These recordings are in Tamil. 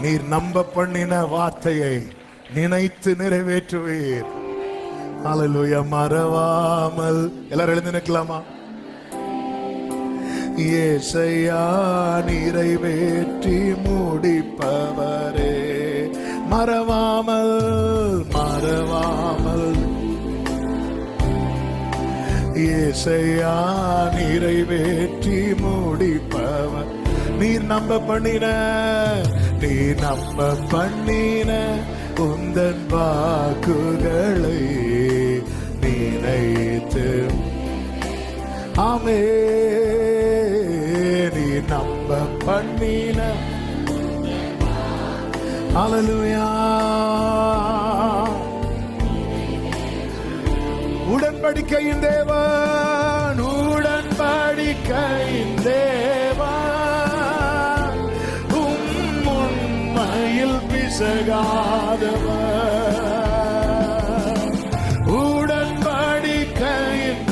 நீர் நம்ப பண்ணின வார்த்தையை நினைத்து நிறைவேற்றுவீர். அல்லேலூயா. மறவாமல் எல்லாரும் எழுந்து நிற்கலாமா? ஏசையா நிறைவேற்றி முடிப்பவரே, மறவாமல் மறவாமல். ஏசையா நிறைவேற்றி முடிப்பவர். நீர் நம்ப பண்ணின, நீ நம்ப பண்ணின உந்தன் வாக்குகளை நினைத்து. ஆமே. நீ நம்ப பண்ணின. அல்லேலூயா. உடன்படிக்கையின் தேவன், உடன்படிக்கையின் தேவன், உண்மையில் பிசகாதவர். உடன்படிக்கையின்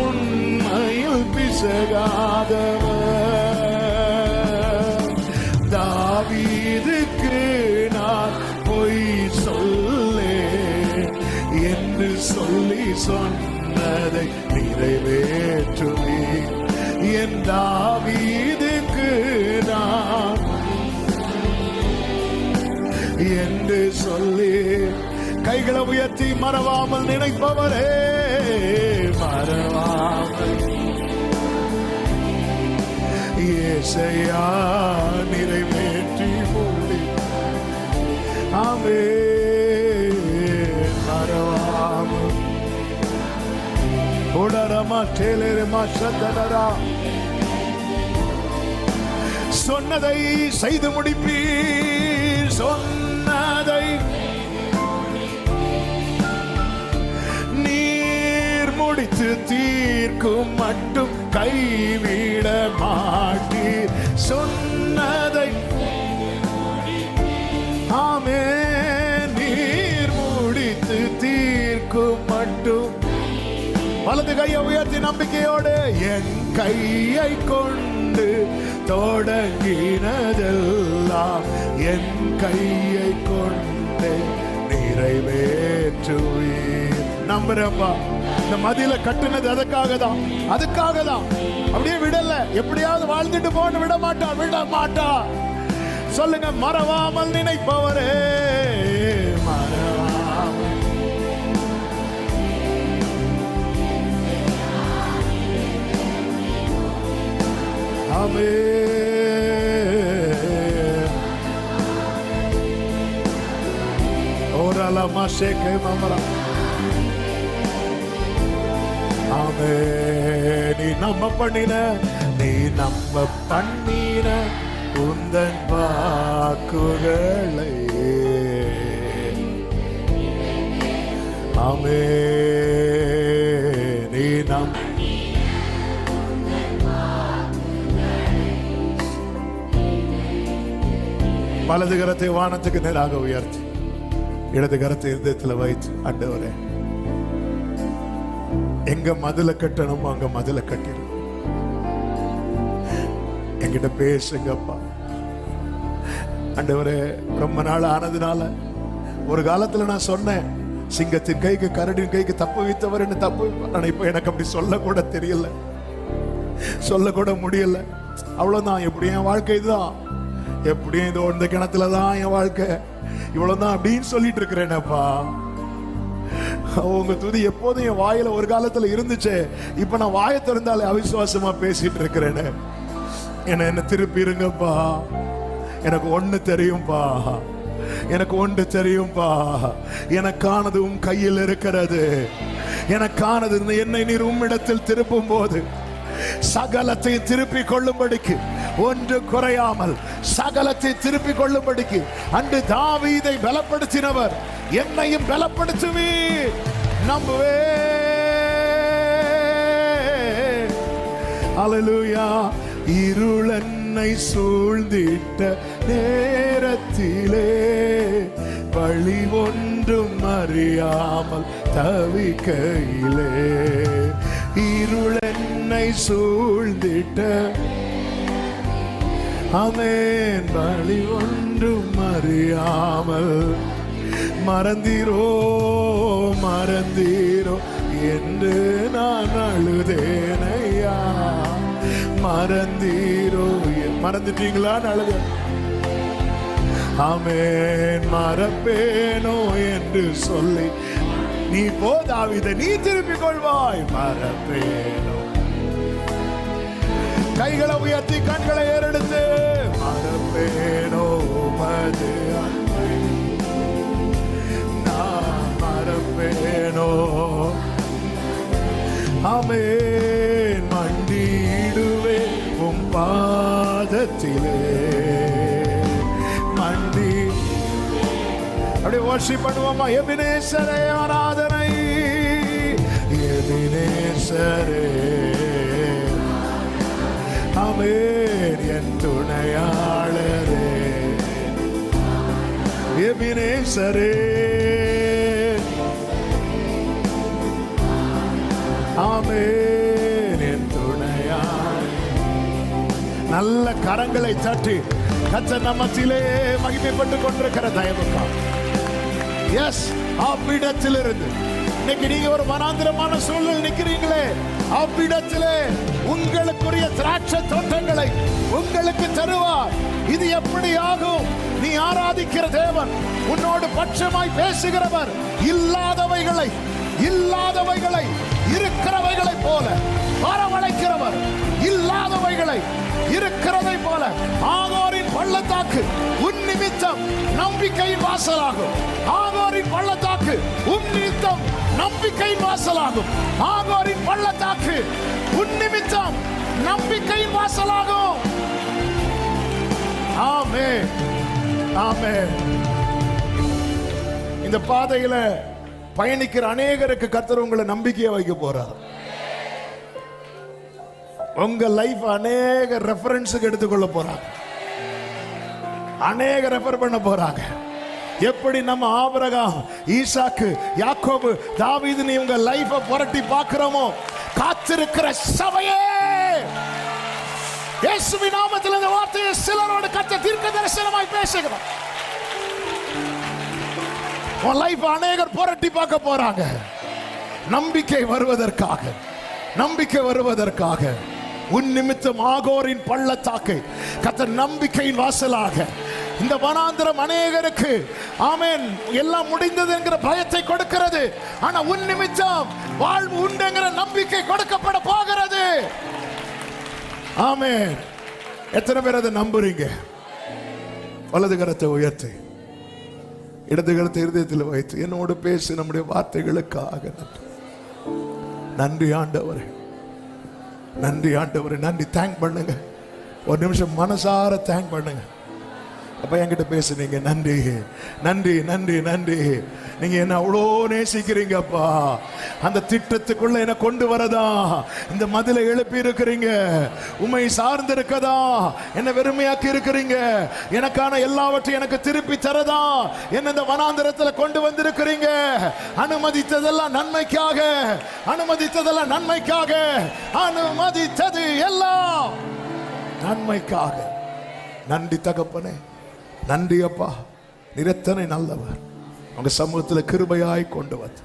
உண்மையில் பிசகாதவர். தாவீதுக்கு நான் பொய் சொல்லேன் என்று சொல்லி சொன்னதை நிறைவேற்றுவேன். என் தாவீதுக்கு நான் என்று சொல்லி. கைகளை உயர்த்தி மறவாமல் நினைப்பவரே, மறவாமல். ஏசையா நிறைவேற்றி மூடி. ஆமே. மறவாமல். உடரமா டேலரமா சதரா. சொன்னதை செய்து முடிப்பீர். சொன்னதை நீர் முடித்து தீர்க்கும் மட்டும் கைவிட மாட்டீர். சொன்னதை ஆமே. நீர் முடித்து தீர்க்கும் மட்டும். வலது கையை உயர்த்தி நம்பிக்கையோடு, என் கையை கொண்டு தொடங்கினதெல்லாம் என் கையை கொண்டு நிறைவேற்றுவீர். நம்புறப்பா. இந்த மதியில கட்டுனது அதுக்காக தான், அதுக்காக தான். அப்படியே விடல. எப்படியாவது வாழ்ந்துட்டு போன்னு விட மாட்டா, விட மாட்டா. சொல்லுங்க, மறவாமல் நினைப்பவரே, மறவாமல். ஆமே. ஓரலமா சேகே மமரா. ஆமே. நீ நம்ப பண்ணின, நீ நம்ப பண்ணின உந்தன் வாக்குகளை. ஆமே. நீ நம்ப. வலது கரத்தை வானத்துக்கு நேராக உயர்த்தி இடது கரத்தை இருதயத்தில் வைத்து, ஆண்டவரே, எங்க மதுல கட்டணும் அங்க மதுல கட்டிடும். என்கிட்ட பேசுங்கப்பா. ஆண்டவரே, ரொம்ப நாள் ஆனதுனால ஒரு காலத்துல நான் சொன்னேன், சிங்கத்தின் கைக்கு கரடின் கைக்கு தப்பு வைத்தவர் என்ன தப்பு. இப்ப எனக்கு அப்படி சொல்ல கூட தெரியல, சொல்ல கூட முடியல. அவ்வளவுதான். எப்படியும் என் வாழ்க்கை இதுதான். எப்படியும் இதோ இந்த கிணத்துலதான் என் வாழ்க்கை. இவ்வளவுதான் அப்படின்னு சொல்லிட்டு இருக்கிறேனப்பா. உங்க துதி எப்போதும் என் வாயில ஒரு காலத்துல இருந்துச்சு. இப்ப நான் வாயை திறந்தாலே அவிசுவாசமா பேசிட்டு இருக்கிறேன்னு. என்ன திருப்பி இருங்கப்பா. எனக்கு ஒண்ணு தெரியும்பா, எனக்கு ஒன்று தெரியும்பா. எனக்கானது உம் கையில் இருக்கிறது. எனக்கானது என்னை நீர் உம்மிடத்தில் திருப்பும் போது சகலத்தை திருப்பி கொள்ளும்படிக்கு, ஒன்று குறையாமல் சகலத்தை திருப்பி கொள்ளும்படிக்கு அன்று தாவீதை பலப்படுத்தினவர் என்னையும் பலப்படுத்துவீர். நம்புவே. அல்லேலூயா. இருள் என்னை சூழ்ந்திட்ட நேரத்திலே வழி ஒன்றும் அறியாமல் தவிக்கையிலே, இருள் என்னை சூழ்ந்திட்ட ஆமென். பலி ஒன்றும் அறியாமல் மறந்தீரோ மறந்தீரோ என்று நான் அழுதேனையா. மறந்தீரோ, மறந்துட்டீங்களா? அழுத. ஆமென். மறப்பேனோ என்று சொல்லி நீ போ தாவீதை, நீ திருப்பிக் கொள்வாய். மறப்பேனோ. கைகளை உயர்த்தி கண்களை ஏறெடுத்து மறப்பேனோ உமது அன்பை நான் மறப்பேனோ. ஆமென். மண்டிடுவேன் உம் பாதத்திலே. மண்டி அப்படியே வர்ஷிப் பண்ணுவோமா? எபினேசரே ஆராதனை. எபினேசரே. ஆமென். என் துணையாளரே. எபினேசரே. ஆமென். என் துணையாளரே. நல்ல கரங்களை தட்டி கர்த்தர் நம்மத்திலே மகிமைப்பட்டுக் கொண்டிருக்கிற தயவுக்காக. எஸ், அவ்விடத்திலிருந்து இன்னைக்கு நீங்க ஒரு வனாந்திரமான சூழல் நிக்கிறீங்களே, அவ்விடத்திலே உங்களுக்குரிய திராட்சை தோட்டங்களை உங்களுக்கு தருவார். இது எப்படி ஆகும்? நீ ஆராதிக்கிற தேவன் உன்னோடு பட்சமாய் பேசுகிறவர். இல்லாதவைகளை இருக்கிறவைகளை போல வரவழைக்கிறவர். இல்லாதவைகளை இருக்கிறதை போல. ஆகாரின் பள்ளத்தாக்கு உன் நிமித்தம் நம்பிக்கையின் வாசலாகும். ஆகாரின் பள்ளத்தாக்கு உன் நிமித்தம் நம்பிக்கையின் வாசலாகும். ஆகாரின் பள்ளத்தாக்கு உன் நிமித்தம் நம்பிக்கையின் வாசலாகும். ஆமென். ஆமென். இந்த பாதையில பயணிக்கிற அநேகருக்கு கர்த்தர் உங்களை நம்பிக்கையை வைக்க போறார். உங்க லைஃப் அநேக ரெஃபரன்ஸுக்கு எடுத்துக்கொள்ள போறாங்க. அநேக ரெஃபர் பண்ண போறாங்க. எப்படி நம்ம ஆபிரகாம், ஈசாக்கு, யாக்கோபு, தாவீது நீ உங்க லைஃபை புரட்டி பார்க்கிறோமோ, காத்திருக்கிற சபையே, இயேசுவின் நாமத்தில் இந்த வார்த்தையை சிலரோடு கர்த்தர் தீர்க்க தரிசனமாய் பேசுகிறார். உன் லைஃப் அநேகர் புரட்டி பார்க்க போறாங்க. நம்பிக்கை வருவதற்காக, நம்பிக்கை வருவதற்காக. உன் நிமித்தம் ஆகோரின் பள்ளத்தாக்கை கர்த்தர் நம்பிக்கையின் வாசலாக. இந்த வனாந்திரம் அநேகருக்கு ஆமென் எல்லாம் முடிந்தது என்கிற பயத்தை கொடுக்கிறது. ஆனா உன் நிமித்தம் வாழ்வு உண்டுங்கிற நம்பிக்கை கொடுக்கப்பட போகிறது. ஆமென். எத்தனை பேர் அதை நம்புறீங்க? வலது கரத்தை உயர்த்தி இடது கரத்தை இருதயத்தில் வைத்து என்னோடு பேசி நம்முடைய வார்த்தைகளுக்காக நன்றி ஆண்டவரே, நன்றி ஆண்டவரே, நன்றி. தேங்க் பண்ணுங்க. ஒரு நிமிஷம் மனசார தேங்க் பண்ணுங்க. அப்ப என்கிட்ட பேசுனீங்க. நன்றி நன்றி நன்றி நன்றி. நீங்க என்ன அவ்வளோ நேசிக்கிறீங்கப்பா. அந்த திட்டத்துக்குள்ள என்ன கொண்டு வரதா, இந்த மதிலை எழுப்பி இருக்கிறீங்க, உண்மை சார்ந்து இருக்கதா, என்ன வெறுமையாக்கி இருக்கிறீங்க, எனக்கான எல்லாவற்றையும் எனக்கு திருப்பி தரதா, என்ன இந்த வனாந்திரத்தில் கொண்டு வந்திருக்கிறீங்க. அனுமதித்ததெல்லாம் நன்மைக்காக, அனுமதித்ததெல்லாம் நன்மைக்காக, அனுமதித்தது எல்லாம் நன்மைக்காக. நன்றி தகப்பனே, நன்றி அப்பா. நிரத்தனை நல்லவர். உங்க சமூகத்தில் கிருபையாய் கொண்டு வந்து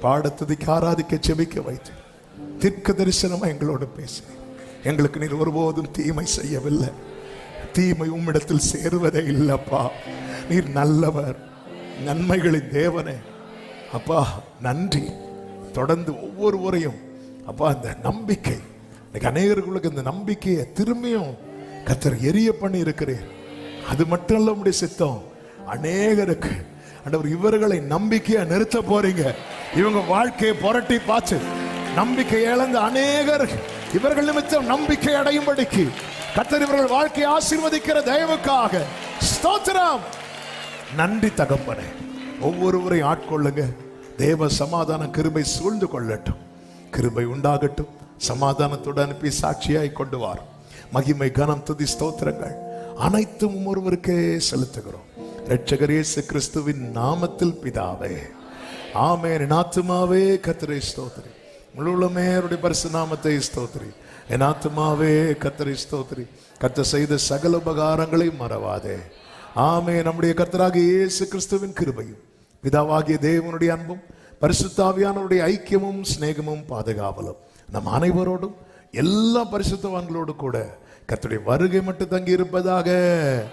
பாடத்துதிக்கு ஆராதிக்க செபிக்க வைத்து தீர்க்க தரிசனமா எங்களோடு பேசினேன். எங்களுக்கு நீர் ஒருபோதும் தீமை செய்யவில்லை. தீமை உம்மிடத்தில் சேருவதே இல்லப்பா. நீர் நல்லவர், நன்மைகளின் தேவனே. அப்பா நன்றி. தொடர்ந்து ஒவ்வொருவரையும் அப்பா இந்த நம்பிக்கை, அநேகர்களுக்கு இந்த நம்பிக்கையை திரும்பியும் கர்த்தர் எரிய பண்ணி இருக்கிறேன். அது மட்டும் இல்ல உம்முடைய சித்தம். அநேகருக்கு ஆண்டவர் இவர்களை நம்பிக்கையா நிறுத்த போறீங்க. இவங்க வாழ்க்கையை புரட்டி பார்த்து நம்பிக்கை இழந்த அநேகர் இவர்கள் நிமித்தம் நம்பிக்கை அடையும்படிக்கு கர்த்தர் இவர்கள் வாழ்க்கையை ஆசீர்வதிக்கிற தயவுக்காக ஸ்தோத்திரம். நன்றி தகப்பனே. ஒவ்வொருவரை ஆட்கொள்ளுங்க. தேவ சமாதான கிருபை சூழ்ந்து கொள்ளட்டும். கிருபை உண்டாகட்டும். சமாதானத்தோடு அனுப்பி சாட்சியாய் கொண்டு வார். மகிமை கனம் துதி ஸ்தோத்திரங்கள் அனைத்தும் ஒருவருக்கே செலுத்துகிறோம். இரட்சகர் இயேசு கிறிஸ்துவின் நாமத்தில் பிதாவே, ஆமென். ஆத்துமாவே கர்த்தரை ஸ்தோத்திரி, முழு உள்ளமே அவருடைய பரிசு நாமத்தை ஸ்தோத்திரி. என் ஆத்துமாவே கர்த்தரை ஸ்தோத்திரி. கர்த்தர் செய்த சகல உபகாரங்களை மறவாதே. ஆமே. நம்முடைய கர்த்தராகிய இயேசு கிறிஸ்துவின் கிருபையும் பிதாவாகிய தேவனுடைய அன்பும் பரிசுத்த ஆவியானவருடைய ஐக்கியமும் சிநேகமும் பாதுகாவலும் நம் அனைவரோடும் எல்லா பரிசுத்தவான்களோடு கூட கர்த்தருடைய வருகை மட்டும் தங்கி இருப்பதாக.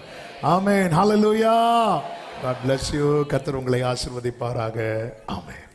ஆமென். ஹல்லேலூயா. God bless you. கர்த்தர் உங்களை ஆசீர்வதிப்பாராக. ஆமென்.